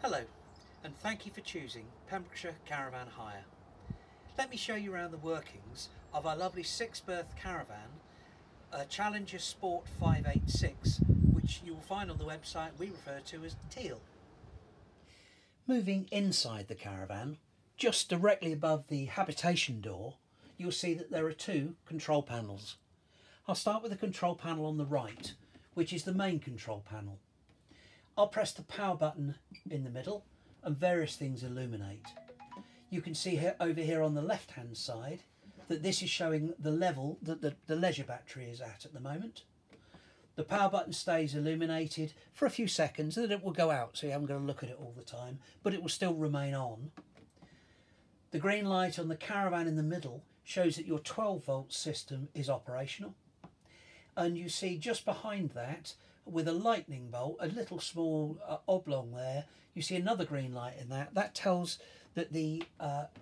Hello, and thank you for choosing Pembrokeshire Caravan Hire. Let me show you around the workings of our lovely 6-berth caravan, a Challenger Sport 586, which you will find on the website we refer to as TEAL. Moving inside the caravan, just directly above the habitation door, you'll see that there are two control panels. I'll start with the control panel on the right, which is the main control panel. I'll press the power button in the middle and various things illuminate. You can see here over here on the left hand side that this is showing the level that the leisure battery is at the moment. The power button stays illuminated for a few seconds and then it will go out, so you haven't got to look at it all the time, but it will still remain on. The green light on the caravan in the middle shows that your 12-volt system is operational, and you see just behind that, with a lightning bolt, a little small oblong there, you see another green light in that. That tells that the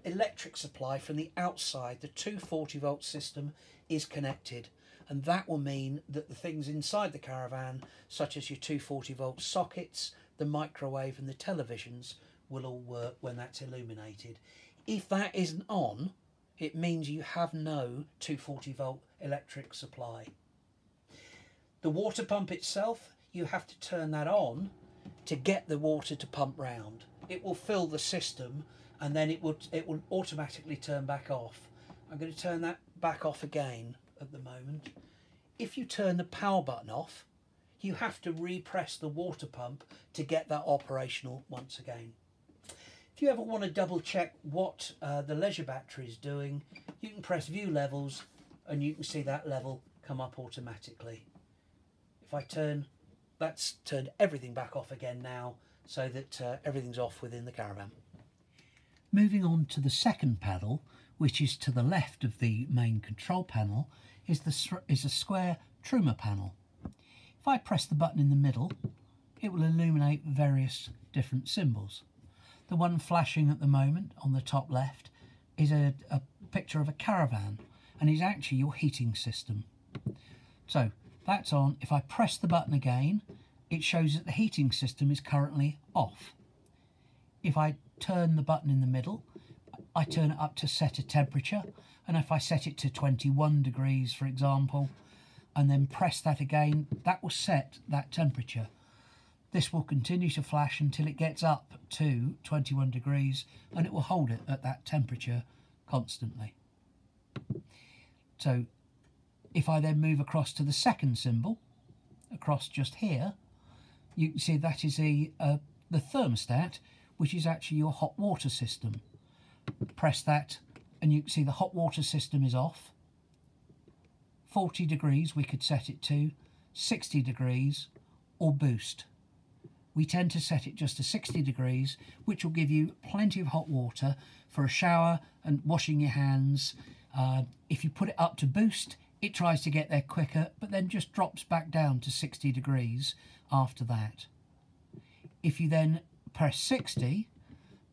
electric supply from the outside, the 240-volt system, is connected, and that will mean that the things inside the caravan, such as your 240-volt sockets, the microwave and the televisions, will all work when that's illuminated. If that isn't on, it means you have no 240-volt electric supply. The water pump itself, you have to turn that on to get the water to pump round. It will fill the system and then it will automatically turn back off. I'm going to turn that back off again at the moment. If you turn the power button off, you have to repress the water pump to get that operational once again. If you ever want to double check what the leisure battery is doing, you can press view levels and you can see that level come up automatically. If I turn, that's turned everything back off again now, so that everything's off within the caravan. Moving on to the second panel, which is to the left of the main control panel, is a square Truma panel. If I press the button in the middle, it will illuminate various different symbols. The one flashing at the moment on the top left is a picture of a caravan, and is actually your heating system. So that's on. If I press the button again, it shows that the heating system is currently off. If I turn the button in the middle, I turn it up to set a temperature, and if I set it to 21 degrees, for example, and then press that again, that will set that temperature. This will continue to flash until it gets up to 21 degrees, and it will hold it at that temperature constantly. So if I then move across to the second symbol, across just here, you can see that is the thermostat, which is actually your hot water system. Press that and you can see the hot water system is off. 40 degrees we could set it to, 60 degrees or boost. We tend to set it just to 60 degrees, which will give you plenty of hot water for a shower and washing your hands. If you put it up to boost, it tries to get there quicker, but then just drops back down to 60 degrees after that. If you then press 60,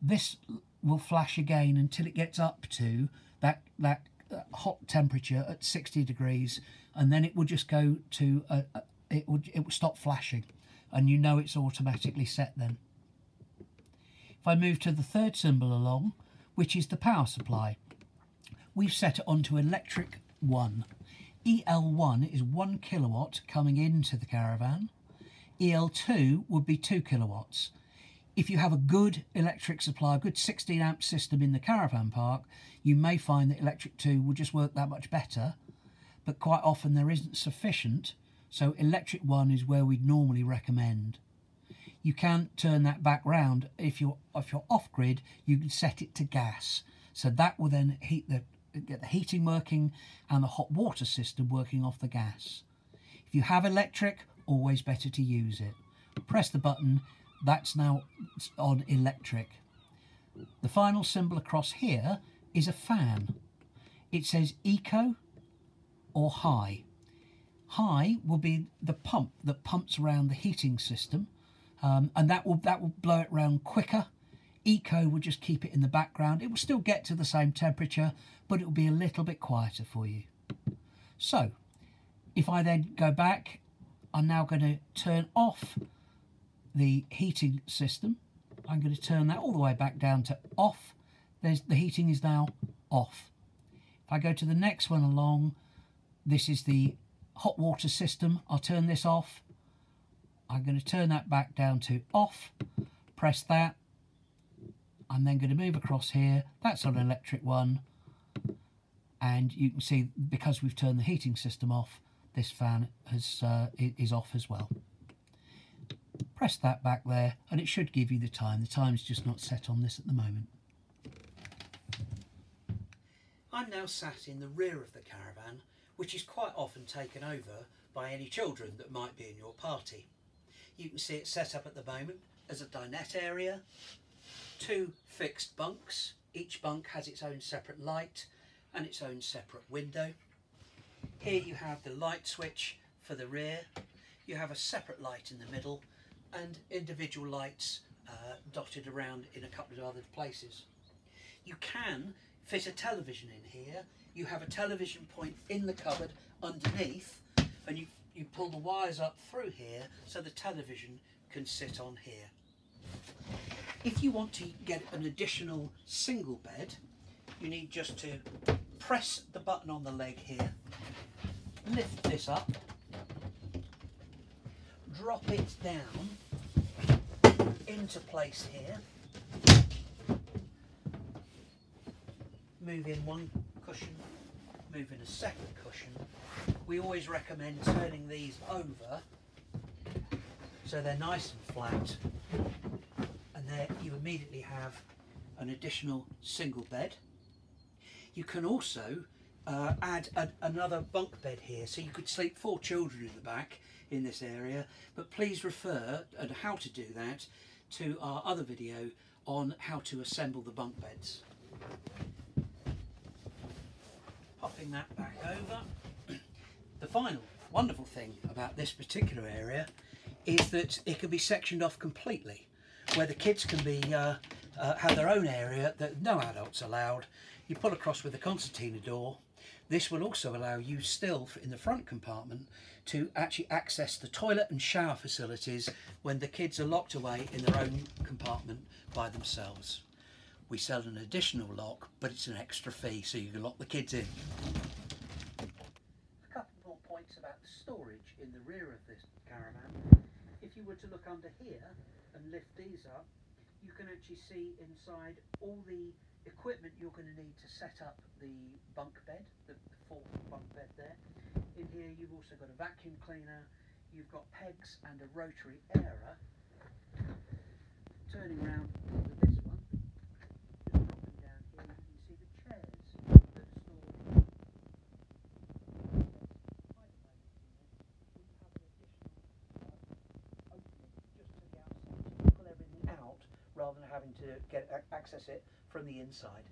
this will flash again until it gets up to that hot temperature at 60 degrees, and then it will just go to, it will stop flashing, and you know it's automatically set then. If I move to the third symbol along, which is the power supply, we've set it onto electric 1. EL1 is 1 kilowatt coming into the caravan. EL2 would be 2 kilowatts. If you have a good electric supply, a good 16 amp system in the caravan park, you may find that electric 2 will just work that much better, but quite often there isn't sufficient, so electric 1 is where we'd normally recommend. You can turn that back round. If you're off grid, you can set it to gas, so that will then get the heating working and the hot water system working off the gas. If you have electric, always better to use it. Press the button, that's now on electric. The final symbol across here is a fan. It says eco or high. High will be the pump that pumps around the heating system, and that will blow it around quicker. Eco will just keep it in the background. It will still get to the same temperature, but it will be a little bit quieter for you. So if I then go back, I'm now going to turn off the heating system I'm going to turn that all the way back down to off. The heating is now off. If I go to the next one along, this is the hot water system. I'll turn this off. I'm going to turn that back down to off, press that. I'm then going to move across here. That's an electric one. And you can see, because we've turned the heating system off, this fan is off as well. Press that back there and it should give you the time. The time's just not set on this at the moment. I'm now sat in the rear of the Caravan, which is quite often taken over by any children that might be in your party. You can see it set up at the moment as a dinette area, 2 fixed bunks. Each bunk has its own separate light and its own separate window. Here you have the light switch for the rear. You have a separate light in the middle and individual lights dotted around in a couple of other places. You can fit a television in here. You have a television point in the cupboard underneath, and you pull the wires up through here so the television can sit on here. If you want to get an additional single bed, you need just to press the button on the leg here, lift this up, drop it down into place here, move in one cushion, move in a second cushion. We always recommend turning these over so they're nice and flat, and there you immediately have an additional single bed. You can also add another bunk bed here, so you could sleep 4 children in the back in this area, but please refer on how to do that to our other video on how to assemble the bunk beds. Popping that back over. The final wonderful thing about this particular area is that it can be sectioned off completely, where the kids can be have their own area that no adults allowed. You pull across with a concertina door. This will also allow you still in the front compartment to actually access the toilet and shower facilities when the kids are locked away in their own compartment by themselves. We sell an additional lock, but it's an extra fee, so you can lock the kids in. A couple more points about the storage in the rear of this Caravan. If you were to look under here and lift these up, you can actually see inside all the equipment you're going to need to set up the bunk bed, the 4th bunk bed there. In here you've also got a vacuum cleaner, you've got pegs and a rotary airer. Turning around with this one, just dropping down here, you can see the chairs that are stored quite amazing. We have an additional opening just to the outside to pull everything out rather than having to access it from the inside.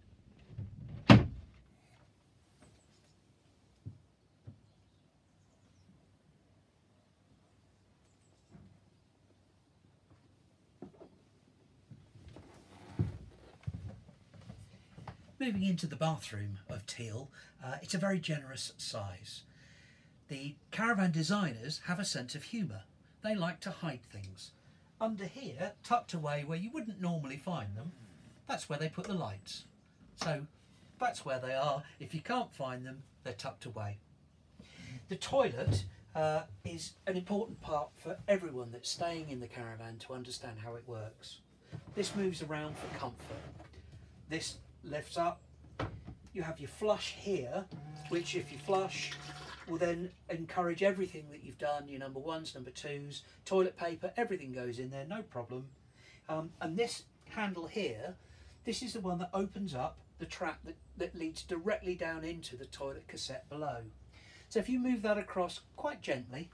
Moving into the bathroom of TEAL, it's a very generous size. The Caravan designers have a sense of humour. They like to hide things. Under here, tucked away where you wouldn't normally find them, that's where they put the lights. So that's where they are. If you can't find them, they're tucked away. The toilet is an important part for everyone that's staying in the Caravan to understand how it works. This moves around for comfort. This lifts up. You have your flush here, which if you flush will then encourage everything that you've done, your number 1s, number 2s, toilet paper, everything goes in there, no problem. And this handle here, this is the one that opens up the trap that leads directly down into the toilet cassette below. So if you move that across quite gently,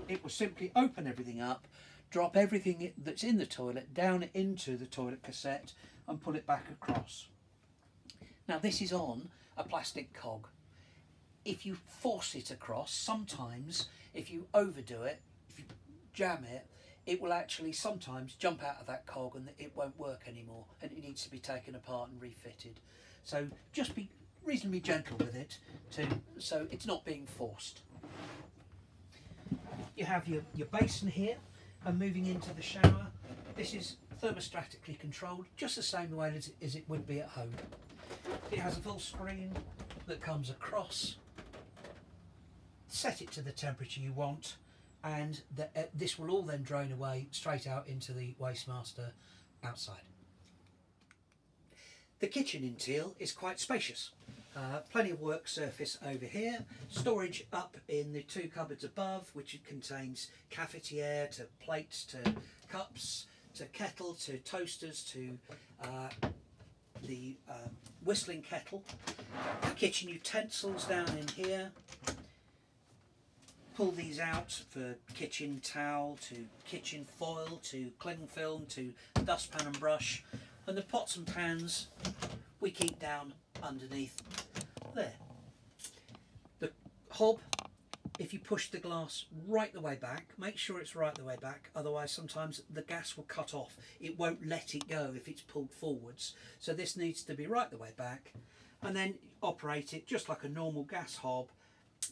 it will simply open everything up, drop everything that's in the toilet down into the toilet cassette and pull it back across. Now this is on a plastic cog. If you force it across, sometimes if you overdo it, if you jam it, it will actually sometimes jump out of that cog and it won't work anymore and it needs to be taken apart and refitted. So just be reasonably gentle with it so it's not being forced. You have your basin here, and moving into the shower. This is thermostatically controlled, just the same way as it would be at home. It has a full screen that comes across. Set it to the temperature you want, and this will all then drain away straight out into the Wastemaster outside. The kitchen in TEAL is quite spacious. Plenty of work surface over here, storage up in the two cupboards above, which contains cafetiere to plates to cups to kettle to toasters to the whistling kettle. Kitchen utensils down in here. Pull these out for kitchen towel to kitchen foil to cling film to dustpan and brush, and the pots and pans we keep down underneath there. The hob, if you push the glass right the way back, make sure it's right the way back, otherwise sometimes the gas will cut off. It won't let it go if it's pulled forwards, so this needs to be right the way back, and then operate it just like a normal gas hob.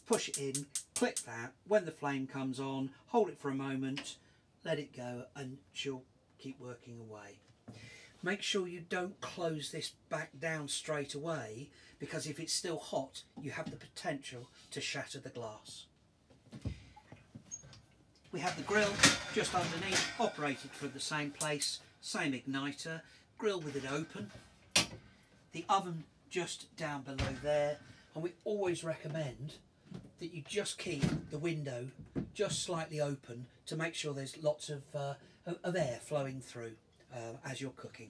Push it in, click that, when the flame comes on, hold it for a moment, let it go, and she'll keep working away. Make sure you don't close this back down straight away, because if it's still hot, you have the potential to shatter the glass. We have the grill just underneath, operated from the same place, same igniter, grill with it open. The oven just down below there, and we always recommend that you just keep the window just slightly open to make sure there's lots of air flowing through as you're cooking.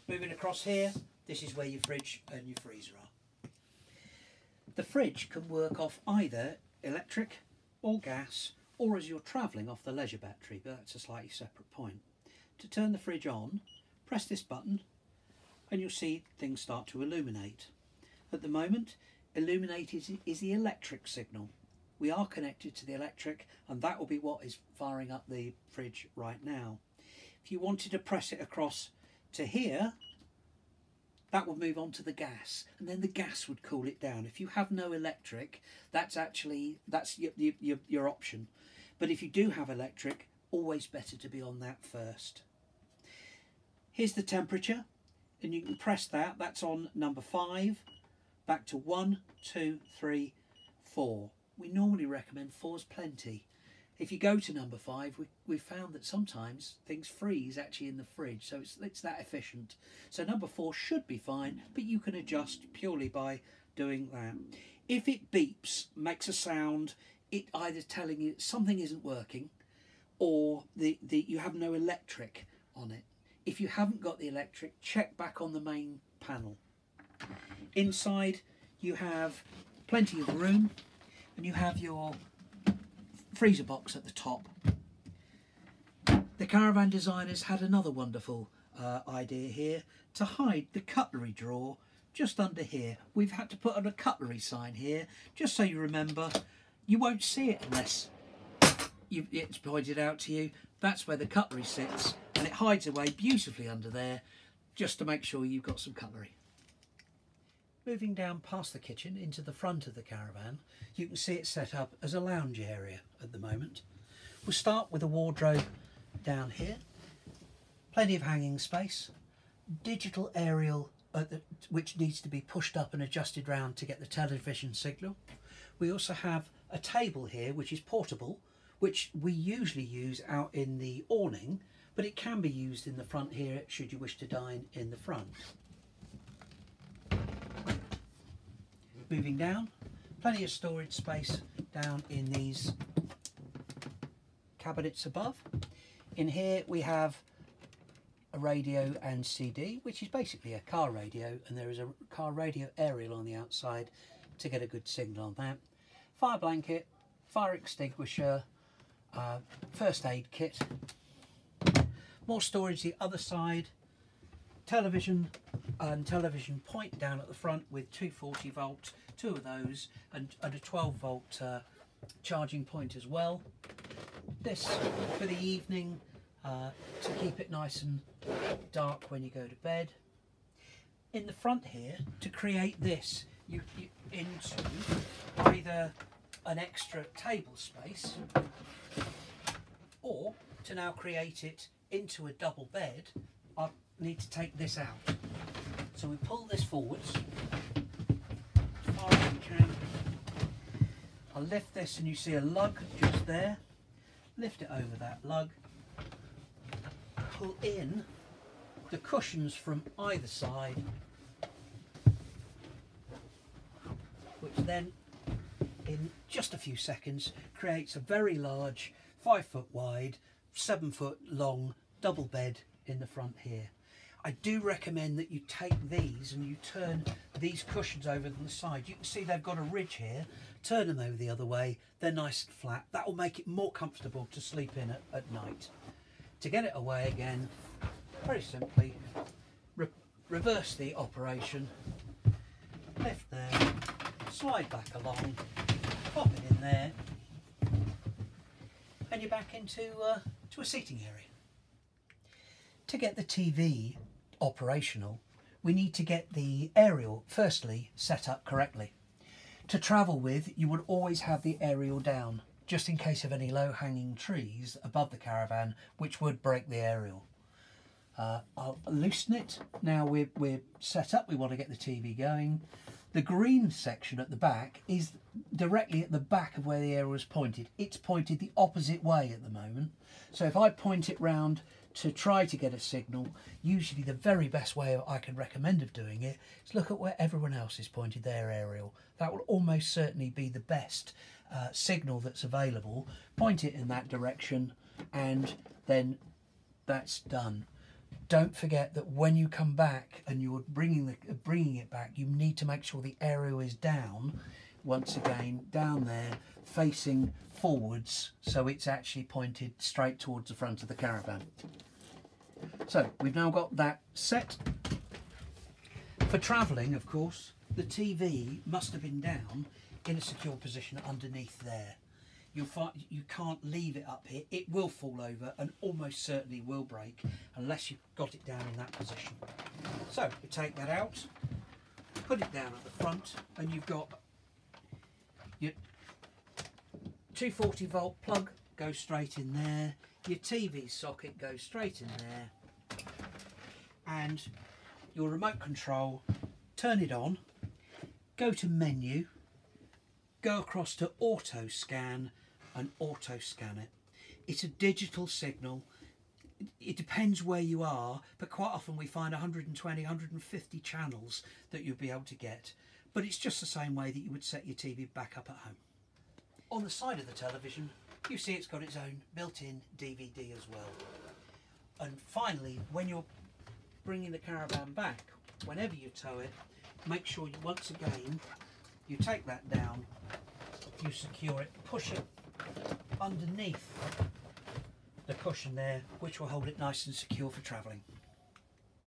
Moving across here, this is where your fridge and your freezer are. The fridge can work off either electric or gas, or as you're travelling off the leisure battery, but that's a slightly separate point. To turn the fridge on, press this button and you'll see things start to illuminate. At the moment, illuminated is the electric signal. We are connected to the electric, and that will be what is firing up the fridge right now. If you wanted to press it across to here, that would move on to the gas, and then the gas would cool it down. If you have no electric, that's your option. But if you do have electric, always better to be on that first. Here's the temperature, and you can press that. That's on number 5. Back to 1, 2, 3, 4. We normally recommend 4's plenty. If you go to number 5, we've found that sometimes things freeze actually in the fridge, so it's that efficient. So number 4 should be fine, but you can adjust purely by doing that. If it beeps, makes a sound, it either telling you something isn't working, or you have no electric on it. If you haven't got the electric, check back on the main panel. Inside you have plenty of room, and you have your freezer box at the top. The Caravan designers had another wonderful idea here to hide the cutlery drawer just under here. We've had to put on a cutlery sign here just so you remember. You won't see it unless it's pointed out to you. That's where the cutlery sits, and it hides away beautifully under there just to make sure you've got some cutlery. Moving down past the kitchen into the front of the Caravan, you can see it set up as a lounge area at the moment. We'll start with a wardrobe down here, plenty of hanging space, digital aerial which needs to be pushed up and adjusted round to get the television signal. We also have a table here which is portable, which we usually use out in the awning, but it can be used in the front here should you wish to dine in the front. Moving down, plenty of storage space down in these cabinets above. In here we have a radio and CD, which is basically a car radio, and there is a car radio aerial on the outside to get a good signal on that. Fire blanket, fire extinguisher, first aid kit, more storage the other side, television and television point down at the front with 240 volt, 2 of those, and a 12 volt charging point as well. This for the evening to keep it nice and dark when you go to bed. In the front here, to create this, you into either an extra table space, or to now create it into a double bed, I need to take this out. So we pull this forwards as far as we can. I lift this and you see a lug just there. Lift it over that lug. Pull in the cushions from either side, which then in just a few seconds creates a very large 5 foot wide, 7 foot long double bed in the front here. I do recommend that you take these and you turn these cushions over to the side. You can see they've got a ridge here. Turn them over the other way. They're nice and flat. That will make it more comfortable to sleep in at night. To get it away again, very simply, reverse the operation. Lift there, slide back along, pop it in there, and you're back into to a seating area. To get the TV operational, we need to get the aerial firstly set up correctly. To travel with, you would always have the aerial down, just in case of any low-hanging trees above the caravan, which would break the aerial. I'll loosen it. Now we're set up, we want to get the TV going. The green section at the back is directly at the back of where the aerial is pointed. It's pointed the opposite way at the moment. So if I point it round to try to get a signal, usually the very best way I can recommend of doing it is look at where everyone else is pointed their aerial. That will almost certainly be the best signal that's available. Point it in that direction and then that's done. Don't forget that when you come back and you're bringing it back, you need to make sure the aerial is down, once again, down there, facing forwards, so it's actually pointed straight towards the front of the caravan. So we've now got that set. For travelling, of course, the TV must have been down in a secure position underneath there. You'll find you can't leave it up here. It will fall over and almost certainly will break unless you've got it down in that position. So you take that out, put it down at the front, and you've got your 240 volt plug goes straight in there, your TV socket goes straight in there, and your remote control, turn it on, go to menu, go across to auto scan and auto scan it. It's a digital signal. It depends where you are, but quite often we find 120, 150 channels that you'll be able to get. But it's just the same way that you would set your TV back up at home. On the side of the television, you see it's got its own built-in DVD as well. And finally, when you're bringing the caravan back, whenever you tow it, make sure you, once again, you take that down, you secure it, push it underneath the cushion there, which will hold it nice and secure for travelling.